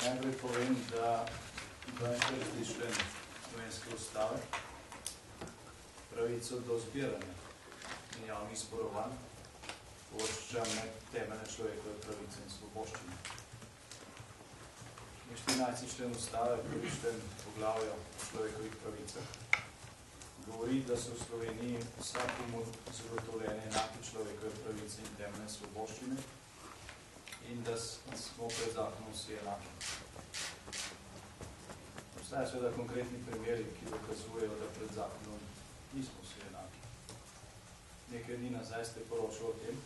najprej povem, da 42. člen slovenske ustave pravico do zbiranja in javnih zborovanj uvršča med temeljne človekove pravice in svoboščine. 14. člen ustave, prvi člen poglavja o človekovih pravicah, govori, da so v Sloveniji vsakomu zagotovljene enake človekove pravice in temeljne svoboščine in da smo pred zakonom vsi enaki. Obstajajo seveda konkretni primeri, ki dokazujejo, da pred zakonom nismo vsi enaki. Nekaj dni nazaj ste poročali o tem,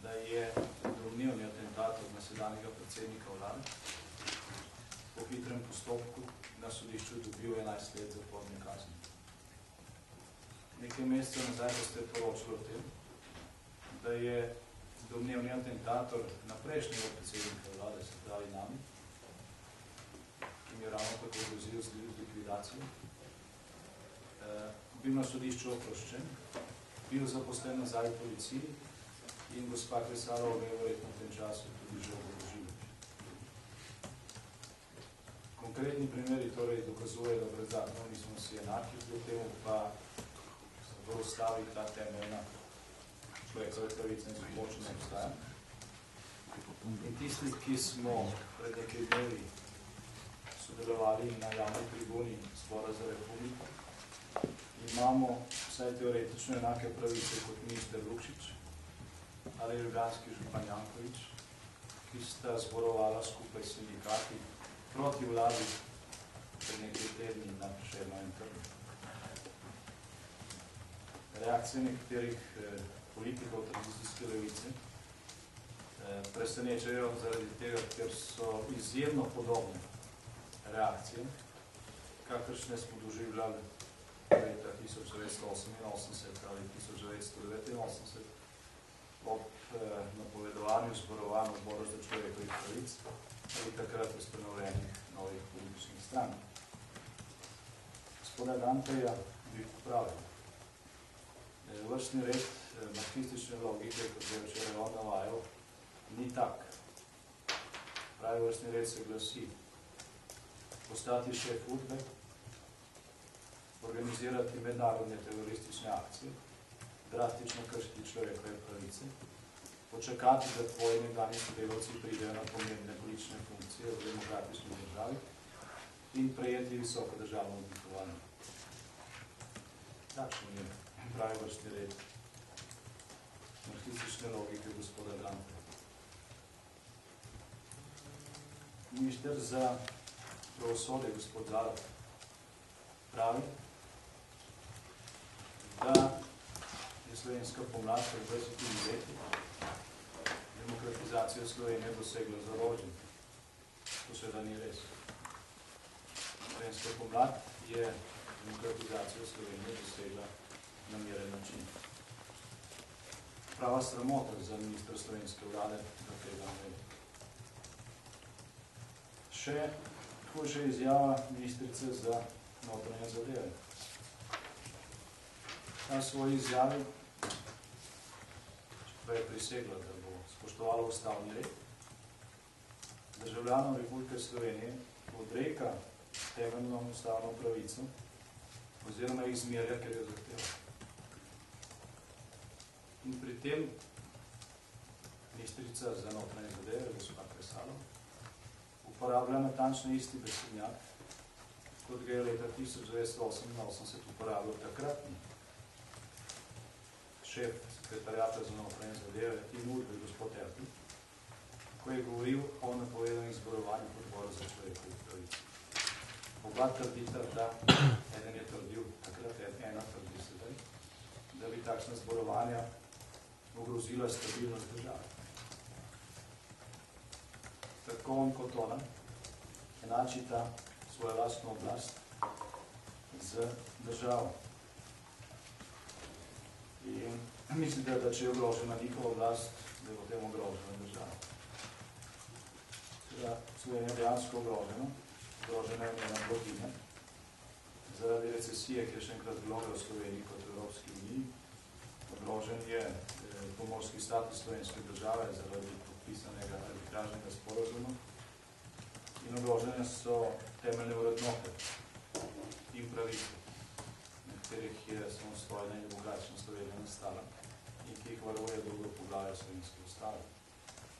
da je domnevni atentator na sedanjega predsednika vlade po hitrem postopku na sodišču dobil 11 let zaporne kazni. Nekaj mesecev nazaj ste poročali o tem, da je domnevni atentator na prejšnjega predsednika vlade, se pravi nami, ki mi je ravno tako grozil z likvidacijo, bil na sodišču oproščen, bil zaposlen nazaj v policiji in gospa Kresarova je verjetno v tem času tudi že oborožila. Konkretni primeri torej dokazuje, da pred zakonom nismo vsi enaki, kljub temu pa v ustavi ta temeljna človekove pravice in svoboščine obstaja. In tisti, ki smo pred nekaj dnevi sodelovali na javni tribuni Zbora za republiko, imamo vsaj teoretično enake pravice kot minister Lukšič ali ljubljanski župan Janković, ki sta zborovala skupaj s sindikati proti vladi pred nekaj tedni na Prešernovem trgu. Reakcije nekaterih politikov tranzicijske levice presenečajo zaradi tega, ker so izjemno podobne reakcije, kakršne smo doživljali leta 1988 ali 1989 ob napovedovanju zborovanj Odbora za človekovih pravic ali takrat ustanovljenih novih političnih strank. Gospoda Danteja bi popravil. Vrstni red marksistične logike, kot je včeraj on navajal, ni tak. Pravi vrstni red se glasi postati šef UDBE, organizirati mednarodne teroristične akcije, drastično kršiti človekove pravice, počakati, da tvoji nekdanji sodelavci pridejo na pomembne politične funkcije v demokratični državi in prejeti visoko državno odlikovanje. Takšen je pravi vrstni red marksistične logike gospoda Dante. Minister za pravosodje, gospod Zalar, pravi, da je slovenska pomlad pred 20 leti demokratizacijo Slovenije dosegla z orožjem. To seveda ni res. Slovenska pomlad je demokratizacijo Slovenije dosegla na miren način. Prava sramota za ministra slovenske vlade, da tega ne ve. Še hujša izjava ministrice za notranje zadeve. Na svoji izjavi, čeprav je prisegla, da bo spoštovala ustavni red, državljanom Republike Slovenije odreka temeljno ustavno pravico oziroma jih zmerja, ker jo zahteva. In pri tem ministrica za notranje zadeve, gospa Kresarova, uporablja natančno isti besednjak, kot ga je leta 1988 uporabil takratni šef sekretariata za notranje zadeve in UDBE, gospod Ertl, ko je govoril o napovedanih zborovanjih Odbora za človekove pravice. Oba trdita, da eden je trdil, takrat ena trdi sedaj, da bi takšna zborovanja ogrozila stabilnost države. Tako on kot ona enačita svojo lastno oblast z državo. In mislite, da če je ogrožena njihova oblast, da je potem ogrožena država. Slovenija je dejansko ogrožena, ogrožena je njena blaginja. Zaradi recesije, ki je še enkrat globila v Sloveniji kot v Evropski uniji, ogrožen je pomorski status slovenske države zaradi podpisanega arbitražnega sporazuma prizadevanja so temeljne vrednote in pravice, na katerih je samostojna in demokratična Slovenija nastala in ki jih varuje drugo poglavje slovenske ustave.